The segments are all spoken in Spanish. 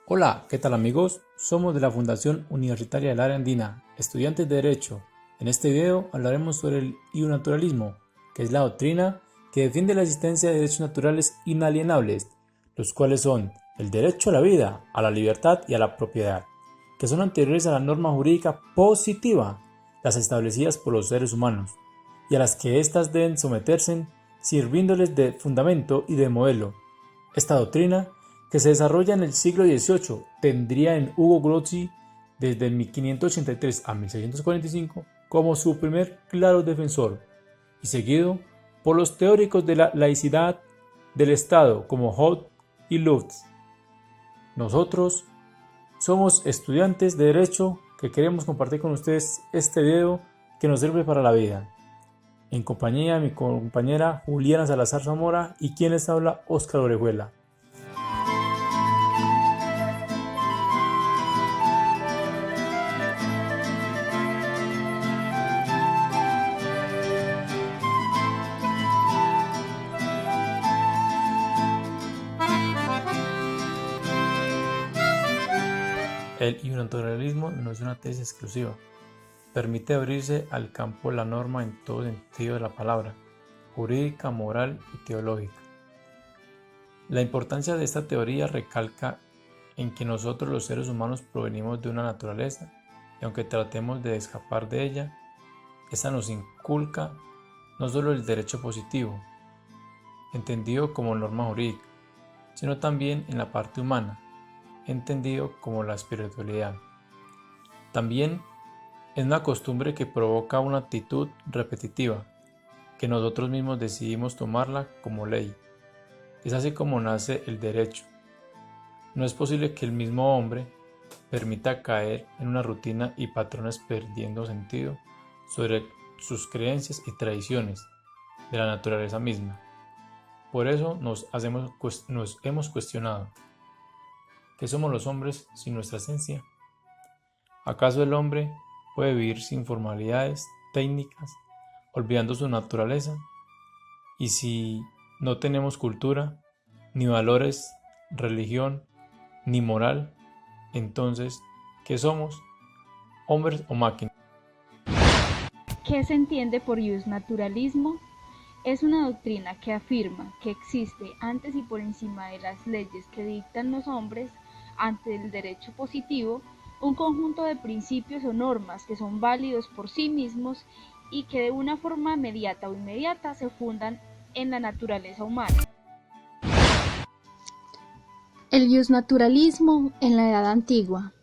Hola, ¿qué tal amigos? Somos de la Fundación Universitaria del Área Andina, estudiantes de Derecho. En este video hablaremos sobre el iusnaturalismo, que es la doctrina que defiende la existencia de derechos naturales inalienables, los cuales son el derecho a la vida, a la libertad y a la propiedad, que son anteriores a la norma jurídica positiva, las establecidas por los seres humanos, y a las que éstas deben someterse, sirviéndoles de fundamento y de modelo. Esta doctrina, que se desarrolla en el siglo XVIII, tendría en Ugo Grozzi desde 1583 a 1645 como su primer claro defensor, y seguido por los teóricos de la laicidad del Estado como Hobbes y Lutz. Nosotros somos estudiantes de Derecho que queremos compartir con ustedes este video que nos sirve para la vida, en compañía de mi compañera Juliana Salazar Zamora y quien les habla, Óscar Orejuela. El iusnaturalismo no es una tesis exclusiva. Permite abrirse al campo de la norma en todo sentido de la palabra, jurídica, moral y teológica. La importancia de esta teoría recalca en que nosotros los seres humanos provenimos de una naturaleza y aunque tratemos de escapar de ella, esta nos inculca no solo el derecho positivo, entendido como norma jurídica, sino también en la parte humana, entendido como la espiritualidad. También es una costumbre que provoca una actitud repetitiva, que nosotros mismos decidimos tomarla como ley. Es así como nace el derecho. No es posible que el mismo hombre permita caer en una rutina y patrones perdiendo sentido sobre sus creencias y tradiciones de la naturaleza misma. Por eso nos hemos cuestionado: ¿qué somos los hombres sin nuestra esencia? ¿Acaso el hombre puede vivir sin formalidades técnicas, olvidando su naturaleza? Y si no tenemos cultura, ni valores, religión, ni moral, entonces, ¿qué somos? ¿Hombres o máquinas? ¿Qué se entiende por iusnaturalismo? Es una doctrina que afirma que existe antes y por encima de las leyes que dictan los hombres ante el derecho positivo un conjunto de principios o normas que son válidos por sí mismos y que de una forma mediata o inmediata se fundan en la naturaleza humana. El iusnaturalismo en la Edad Antigua.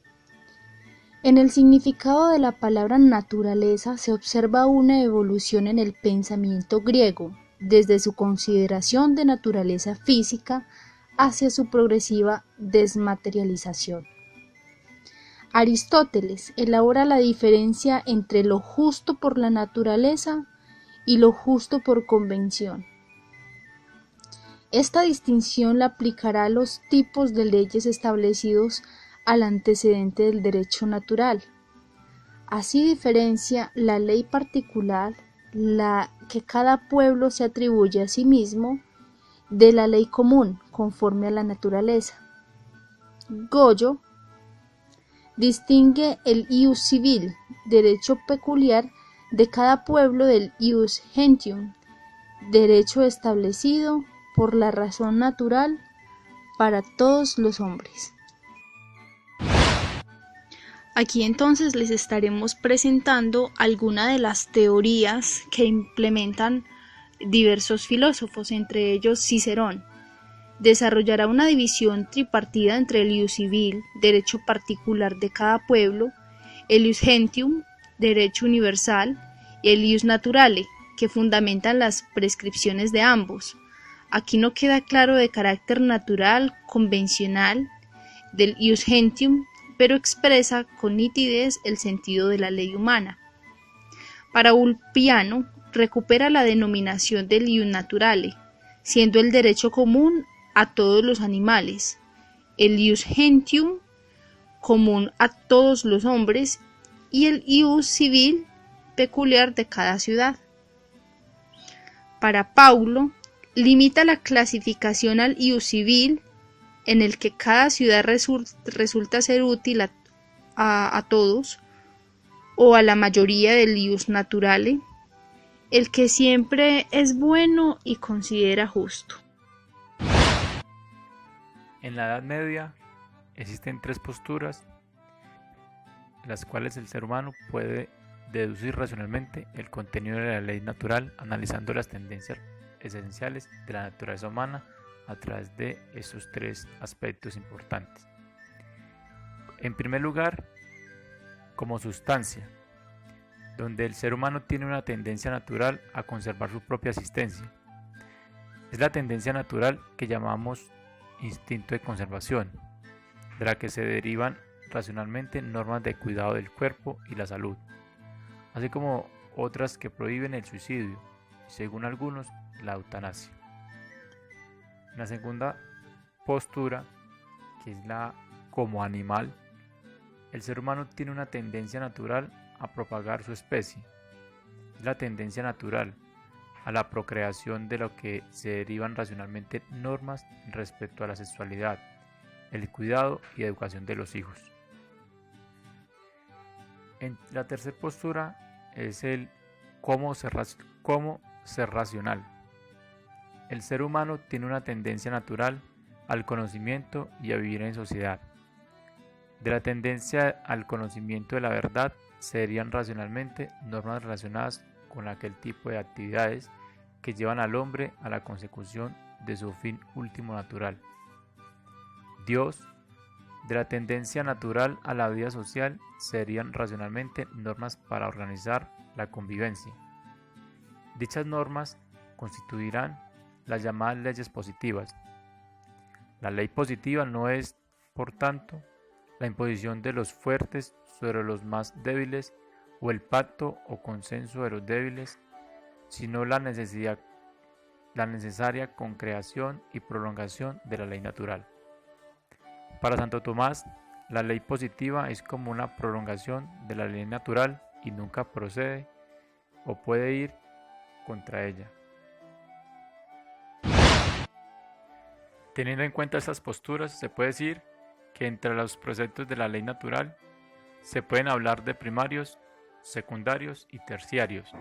En el significado de la palabra naturaleza se observa una evolución en el pensamiento griego, desde su consideración de naturaleza física hacia su progresiva desmaterialización. Aristóteles elabora la diferencia entre lo justo por la naturaleza y lo justo por convención. Esta distinción la aplicará a los tipos de leyes establecidos al antecedente del derecho natural. Así diferencia la ley particular, la que cada pueblo se atribuye a sí mismo, de la ley común, conforme a la naturaleza. Goyo distingue el ius civil, derecho peculiar de cada pueblo, del ius gentium, derecho establecido por la razón natural para todos los hombres. Aquí entonces les estaremos presentando algunas de las teorías que implementan diversos filósofos, entre ellos Cicerón. Desarrollará una división tripartida entre el ius civil, derecho particular de cada pueblo, el ius gentium, derecho universal, y el ius naturale, que fundamentan las prescripciones de ambos. Aquí no queda claro de carácter natural, convencional, del ius gentium, pero expresa con nitidez el sentido de la ley humana. Para Ulpiano, recupera la denominación del ius naturale, siendo el derecho común a todos los animales, el ius gentium común a todos los hombres y el ius civil peculiar de cada ciudad. Para Paulo, limita la clasificación al ius civil en el que cada ciudad resulta ser útil a todos o a la mayoría del ius naturale, el que siempre es bueno y considera justo. En la Edad Media existen tres posturas en las cuales el ser humano puede deducir racionalmente el contenido de la ley natural analizando las tendencias esenciales de la naturaleza humana a través de estos tres aspectos importantes. En primer lugar, como sustancia, donde el ser humano tiene una tendencia natural a conservar su propia existencia. Es la tendencia natural que llamamos instinto de conservación, de la que se derivan racionalmente normas de cuidado del cuerpo y la salud, así como otras que prohíben el suicidio y, según algunos, la eutanasia. La segunda postura, que es la como animal, el ser humano tiene una tendencia natural a propagar su especie. Es la tendencia natural a la procreación, de lo que se derivan racionalmente normas respecto a la sexualidad, el cuidado y educación de los hijos. La tercera postura es el cómo ser racional. El ser humano tiene una tendencia natural al conocimiento y a vivir en sociedad. De la tendencia al conocimiento de la verdad se derivan racionalmente normas relacionadas con aquel tipo de actividades que llevan al hombre a la consecución de su fin último natural. Dios. De la tendencia natural a la vida social se derivan racionalmente normas para organizar la convivencia. Dichas normas constituirán las llamadas leyes positivas. La ley positiva no es, por tanto, la imposición de los fuertes sobre los más débiles o el pacto o consenso de los débiles, sino la necesaria concreación y prolongación de la ley natural. Para Santo Tomás, la ley positiva es como una prolongación de la ley natural y nunca procede o puede ir contra ella. Teniendo en cuenta estas posturas, se puede decir que entre los preceptos de la ley natural se pueden hablar de primarios, secundarios y terciarios,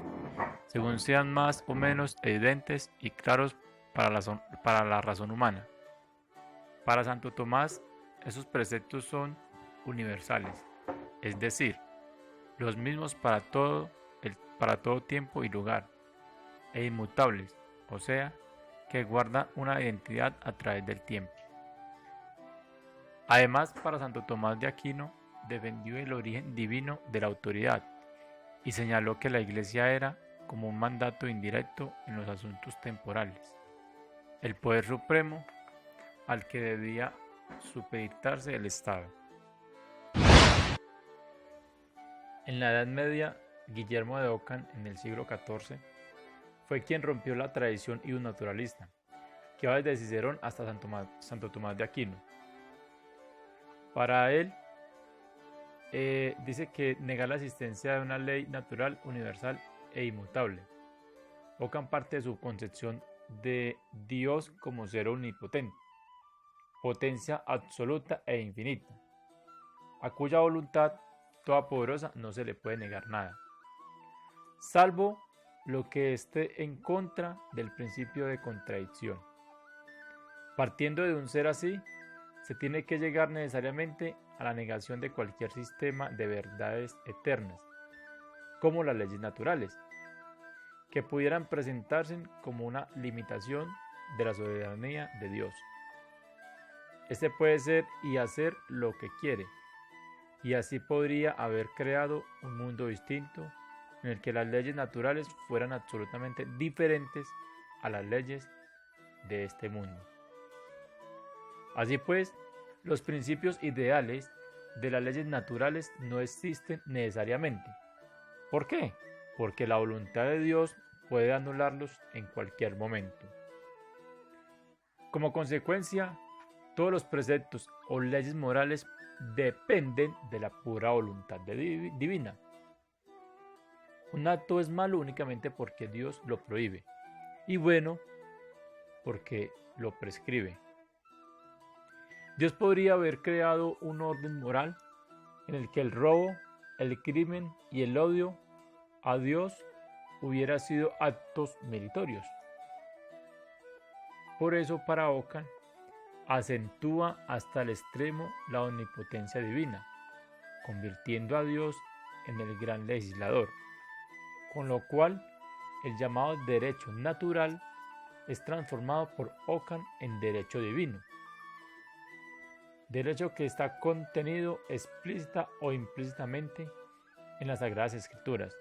según sean más o menos evidentes y claros para la razón humana. Para Santo Tomás, esos preceptos son universales, es decir, los mismos para todo tiempo y lugar, e inmutables, o sea, que guardan una identidad a través del tiempo. Además, para Santo Tomás de Aquino, defendió el origen divino de la autoridad y señaló que la Iglesia era como un mandato indirecto en los asuntos temporales, el poder supremo al que debía supeditarse el Estado. En la Edad Media, Guillermo de Ockham, en el siglo XIV, fue quien rompió la tradición iusnaturalista, que va desde Cicerón hasta Santo Tomás de Aquino. Para él, dice que negar la existencia de una ley natural universal e inmutable. Ockham parte de su concepción de Dios como ser omnipotente, potencia absoluta e infinita, a cuya voluntad todopoderosa no se le puede negar nada, salvo lo que esté en contra del principio de contradicción. Partiendo de un ser así, se tiene que llegar necesariamente a la negación de cualquier sistema de verdades eternas, como las leyes naturales, que pudieran presentarse como una limitación de la soberanía de Dios. Este puede ser y hacer lo que quiere, y así podría haber creado un mundo distinto en el que las leyes naturales fueran absolutamente diferentes a las leyes de este mundo. Así pues, los principios ideales de las leyes naturales no existen necesariamente. ¿Por qué? Porque la voluntad de Dios puede anularlos en cualquier momento. Como consecuencia, todos los preceptos o leyes morales dependen de la pura voluntad divina. Un acto es malo únicamente porque Dios lo prohíbe, y bueno porque lo prescribe. Dios podría haber creado un orden moral en el que el robo, el crimen y el odio a Dios hubiera sido actos meritorios. Por eso para Ockham acentúa hasta el extremo la omnipotencia divina, convirtiendo a Dios en el gran legislador, con lo cual el llamado derecho natural es transformado por Ockham en derecho divino, derecho que está contenido explícita o implícitamente en las Sagradas Escrituras.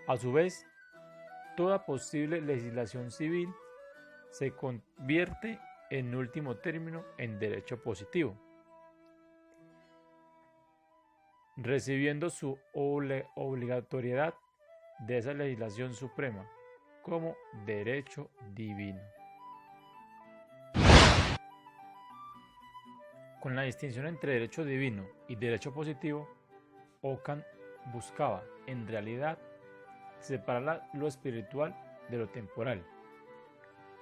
A su vez, toda posible legislación civil se convierte en último término en derecho positivo, recibiendo su obligatoriedad de esa legislación suprema como derecho divino. Con la distinción entre derecho divino y derecho positivo, Ockham buscaba, en realidad, separar lo espiritual de lo temporal,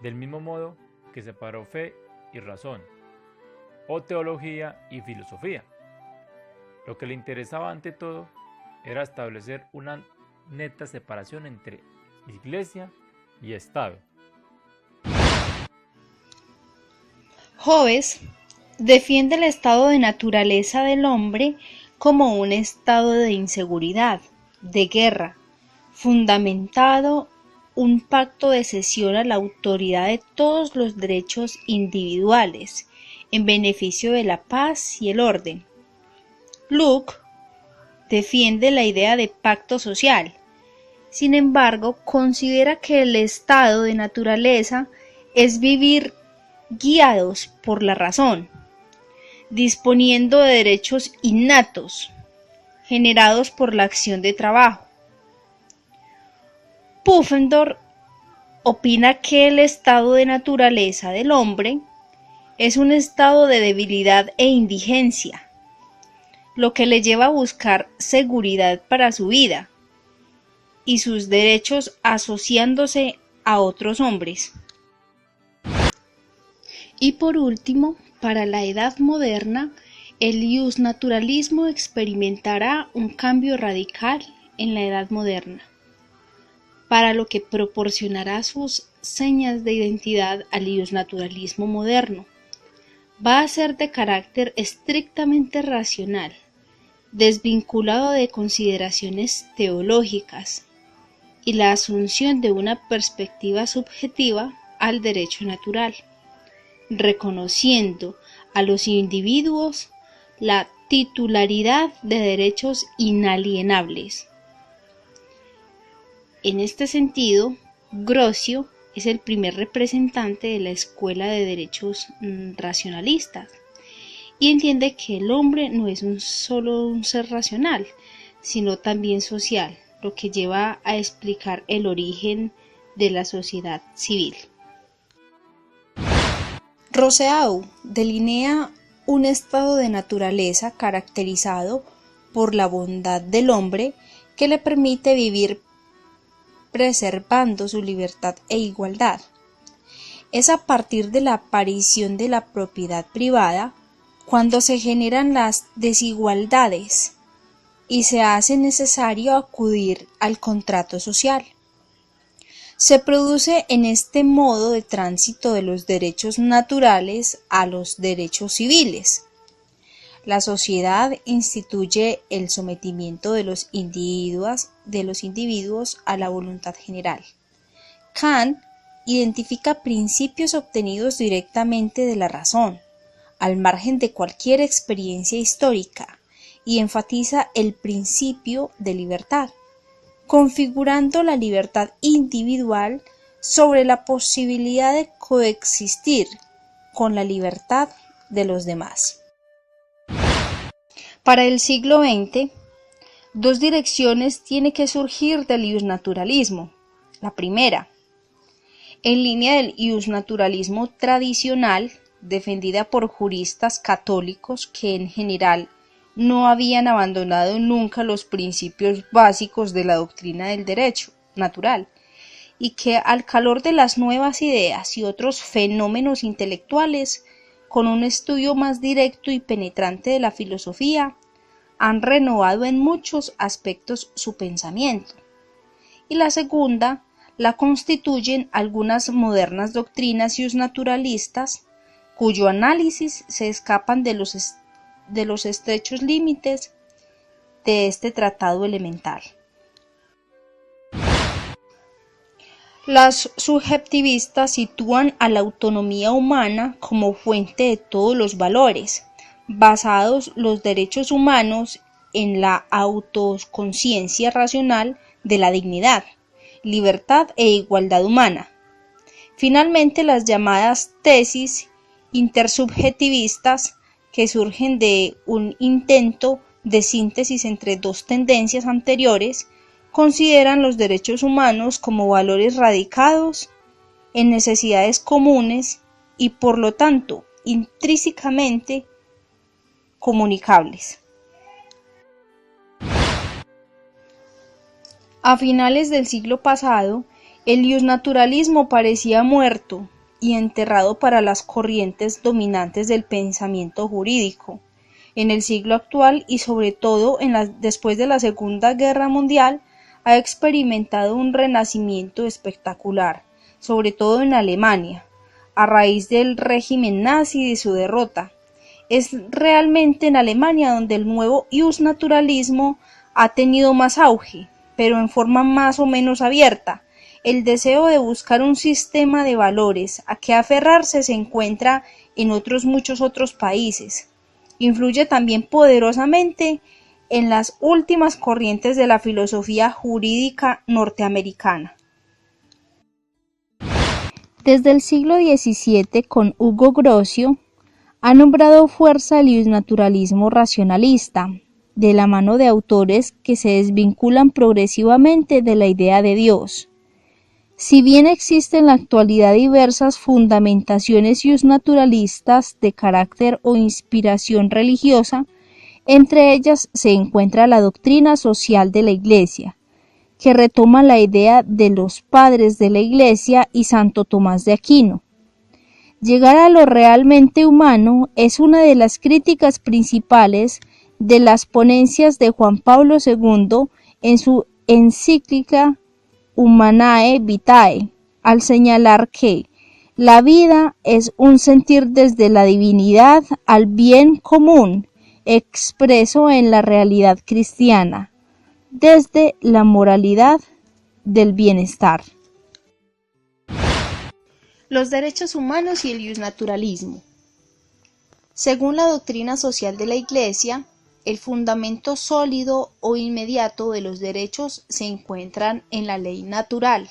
del mismo modo que separó fe y razón, o teología y filosofía. Lo que le interesaba ante todo era establecer una neta separación entre Iglesia y Estado. Hobbes defiende el estado de naturaleza del hombre como un estado de inseguridad, de guerra, fundamentado un pacto de cesión a la autoridad de todos los derechos individuales, en beneficio de la paz y el orden. Locke defiende la idea de pacto social. Sin embargo, considera que el estado de naturaleza es vivir guiados por la razón, disponiendo de derechos innatos, generados por la acción de trabajo. Pufendorf opina que el estado de naturaleza del hombre es un estado de debilidad e indigencia, lo que le lleva a buscar seguridad para su vida y sus derechos asociándose a otros hombres. Y por último, para la edad moderna, el iusnaturalismo experimentará un cambio radical en la edad moderna, para lo que proporcionará sus señas de identidad al iusnaturalismo moderno. Va a ser de carácter estrictamente racional, desvinculado de consideraciones teológicas y la asunción de una perspectiva subjetiva al derecho natural, reconociendo a los individuos la titularidad de derechos inalienables. En este sentido, Grocio es el primer representante de la escuela de derechos racionalistas y entiende que el hombre no es solo un ser racional, sino también social, lo que lleva a explicar el origen de la sociedad civil. Rousseau delinea un estado de naturaleza caracterizado por la bondad del hombre que le permite vivir preservando su libertad e igualdad. Es a partir de la aparición de la propiedad privada cuando se generan las desigualdades y se hace necesario acudir al contrato social. Se produce en este modo de tránsito de los derechos naturales a los derechos civiles. La sociedad instituye el sometimiento de los individuos a la voluntad general. Kant identifica principios obtenidos directamente de la razón, al margen de cualquier experiencia histórica, y enfatiza el principio de libertad, configurando la libertad individual sobre la posibilidad de coexistir con la libertad de los demás. Para el siglo XX, dos direcciones tienen que surgir del iusnaturalismo. La primera, en línea del iusnaturalismo tradicional, defendida por juristas católicos que en general no habían abandonado nunca los principios básicos de la doctrina del derecho natural, y que al calor de las nuevas ideas y otros fenómenos intelectuales con un estudio más directo y penetrante de la filosofía, han renovado en muchos aspectos su pensamiento. Y la segunda la constituyen algunas modernas doctrinas justnaturalistas, cuyo análisis se escapan de los estrechos límites de este tratado elemental. Las subjetivistas sitúan a la autonomía humana como fuente de todos los valores, basados los derechos humanos en la autoconciencia racional de la dignidad, libertad e igualdad humana. Finalmente, las llamadas tesis intersubjetivistas, que surgen de un intento de síntesis entre dos tendencias anteriores, consideran los derechos humanos como valores radicados en necesidades comunes y por lo tanto intrínsecamente comunicables. A finales del siglo pasado, el justnaturalismo parecía muerto y enterrado para las corrientes dominantes del pensamiento jurídico. En el siglo actual y sobre todo después de la Segunda Guerra Mundial, ha experimentado un renacimiento espectacular, sobre todo en Alemania, a raíz del régimen nazi y de su derrota. Es realmente en Alemania donde el nuevo justnaturalismo ha tenido más auge, pero en forma más o menos abierta. El deseo de buscar un sistema de valores a que aferrarse se encuentra en muchos otros países. Influye también poderosamente en las últimas corrientes de la filosofía jurídica norteamericana. Desde el siglo XVII, con Hugo Grocio, ha nombrado fuerza el justnaturalismo racionalista, de la mano de autores que se desvinculan progresivamente de la idea de Dios. Si bien existen en la actualidad diversas fundamentaciones justnaturalistas de carácter o inspiración religiosa, entre ellas se encuentra la doctrina social de la Iglesia, que retoma la idea de los padres de la Iglesia y Santo Tomás de Aquino. Llegar a lo realmente humano es una de las críticas principales de las ponencias de Juan Pablo II en su encíclica Humanae Vitae, al señalar que la vida es un sentir desde la divinidad al bien común, expreso en la realidad cristiana, desde la moralidad del bienestar. Los derechos humanos y el justnaturalismo. Según la doctrina social de la Iglesia, el fundamento sólido o inmediato de los derechos se encuentran en la ley natural.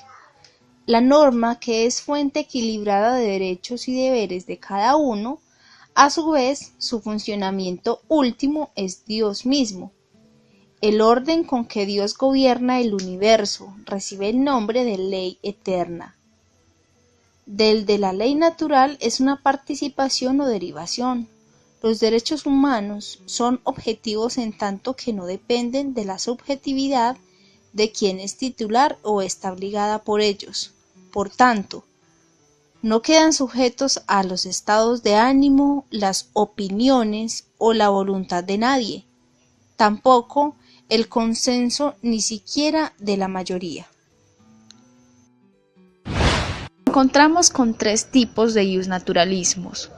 La norma, que es fuente equilibrada de derechos y deberes de cada uno, a su vez, su funcionamiento último es Dios mismo. El orden con que Dios gobierna el universo recibe el nombre de ley eterna. Del de la ley natural es una participación o derivación. Los derechos humanos son objetivos en tanto que no dependen de la subjetividad de quien es titular o está obligada por ellos. Por tanto, no quedan sujetos a los estados de ánimo, las opiniones o la voluntad de nadie, tampoco el consenso ni siquiera de la mayoría. Encontramos con tres tipos de justnaturalismos.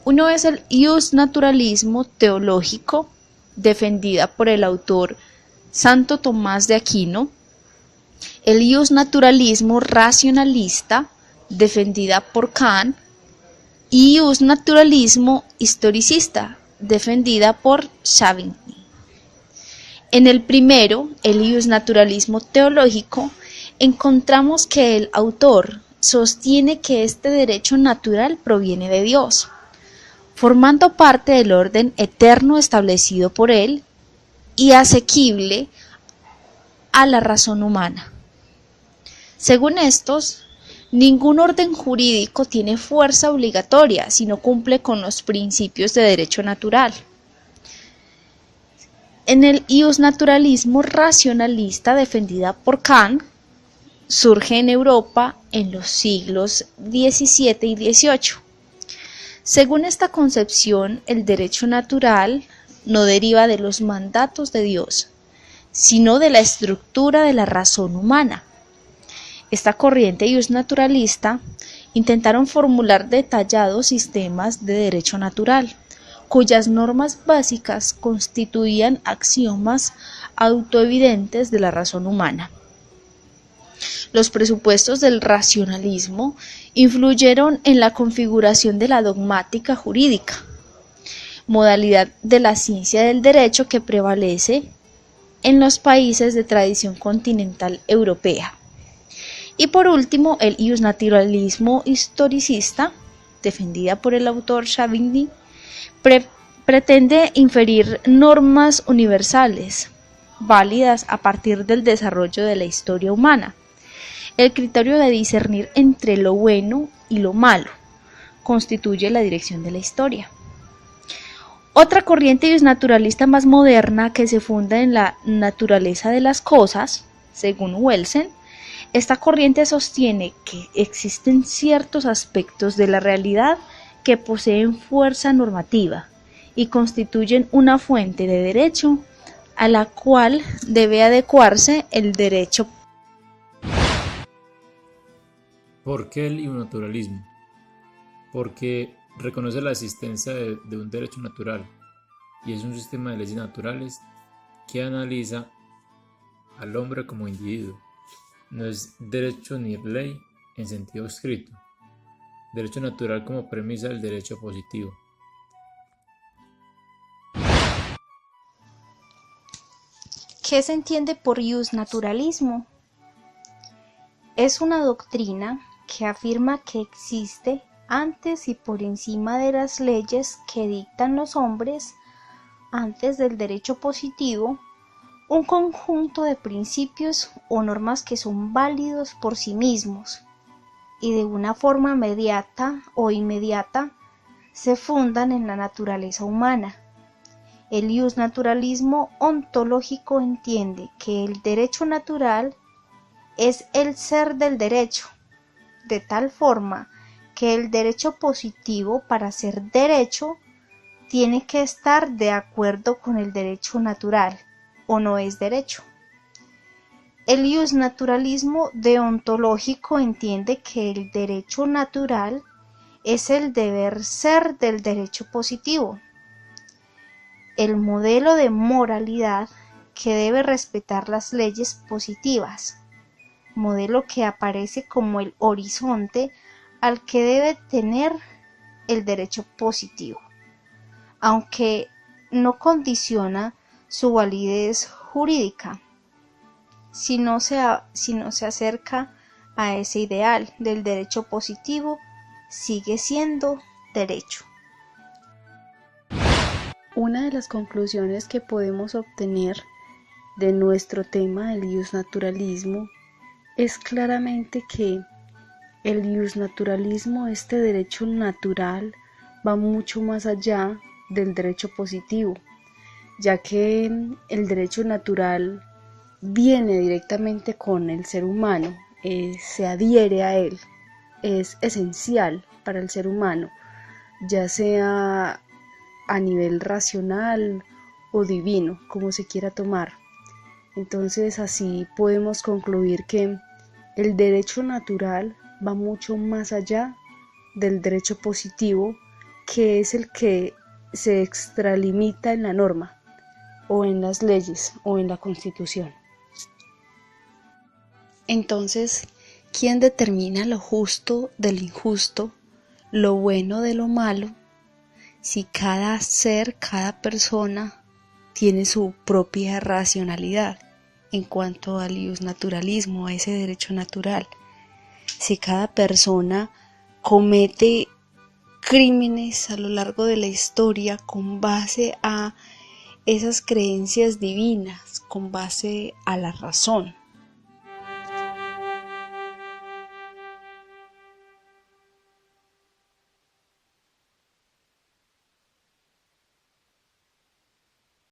Uno es el justnaturalismo teológico, defendida por el autor Santo Tomás de Aquino, el justnaturalismo racionalista, defendida por Kant, y justnaturalismo historicista, defendida por Savigny. En el primero, el justnaturalismo teológico, encontramos que el autor sostiene que este derecho natural proviene de Dios, formando parte del orden eterno establecido por él y asequible a la razón humana. Según estos, ningún orden jurídico tiene fuerza obligatoria si no cumple con los principios de derecho natural. En el justnaturalismo racionalista defendida por Kant, surge en Europa en los siglos XVII y XVIII. Según esta concepción, el derecho natural no deriva de los mandatos de Dios, sino de la estructura de la razón humana. Esta corriente justnaturalista intentaron formular detallados sistemas de derecho natural, cuyas normas básicas constituían axiomas autoevidentes de la razón humana. Los presupuestos del racionalismo influyeron en la configuración de la dogmática jurídica, modalidad de la ciencia del derecho que prevalece en los países de tradición continental europea. Y por último, el justnaturalismo historicista, defendida por el autor Chavigny, pretende inferir normas universales, válidas a partir del desarrollo de la historia humana. El criterio de discernir entre lo bueno y lo malo constituye la dirección de la historia. Otra corriente justnaturalista más moderna que se funda en la naturaleza de las cosas, según Welsén, esta corriente sostiene que existen ciertos aspectos de la realidad que poseen fuerza normativa y constituyen una fuente de derecho a la cual debe adecuarse el derecho. ¿Por qué el naturalismo? Porque reconoce la existencia de un derecho natural y es un sistema de leyes naturales que analiza al hombre como individuo. No es derecho ni ley en sentido estricto. Derecho natural como premisa del derecho positivo. ¿Qué se entiende por justnaturalismo? Es una doctrina que afirma que existe antes y por encima de las leyes que dictan los hombres, antes del derecho positivo, un conjunto de principios o normas que son válidos por sí mismos y de una forma mediata o inmediata se fundan en la naturaleza humana. El justnaturalismo ontológico entiende que el derecho natural es el ser del derecho, de tal forma que el derecho positivo, para ser derecho, tiene que estar de acuerdo con el derecho natural, o no es derecho. El justnaturalismo deontológico entiende que el derecho natural es el deber ser del derecho positivo, el modelo de moralidad que debe respetar las leyes positivas, modelo que aparece como el horizonte al que debe tener el derecho positivo, aunque no condiciona su validez jurídica, si no se acerca a ese ideal del derecho positivo, sigue siendo derecho. Una de las conclusiones que podemos obtener de nuestro tema del justnaturalismo es claramente que el justnaturalismo, este derecho natural, va mucho más allá del derecho positivo, ya que el derecho natural viene directamente con el ser humano, se adhiere a él, es esencial para el ser humano, ya sea a nivel racional o divino, como se quiera tomar. Entonces así podemos concluir que el derecho natural va mucho más allá del derecho positivo, que es el que se extralimita en la norma, o en las leyes, o en la Constitución. Entonces, ¿quién determina lo justo del injusto, lo bueno de lo malo? Si cada ser, cada persona tiene su propia racionalidad en cuanto al justnaturalismo, a ese derecho natural. Si cada persona comete crímenes a lo largo de la historia con base a esas creencias divinas, con base a la razón,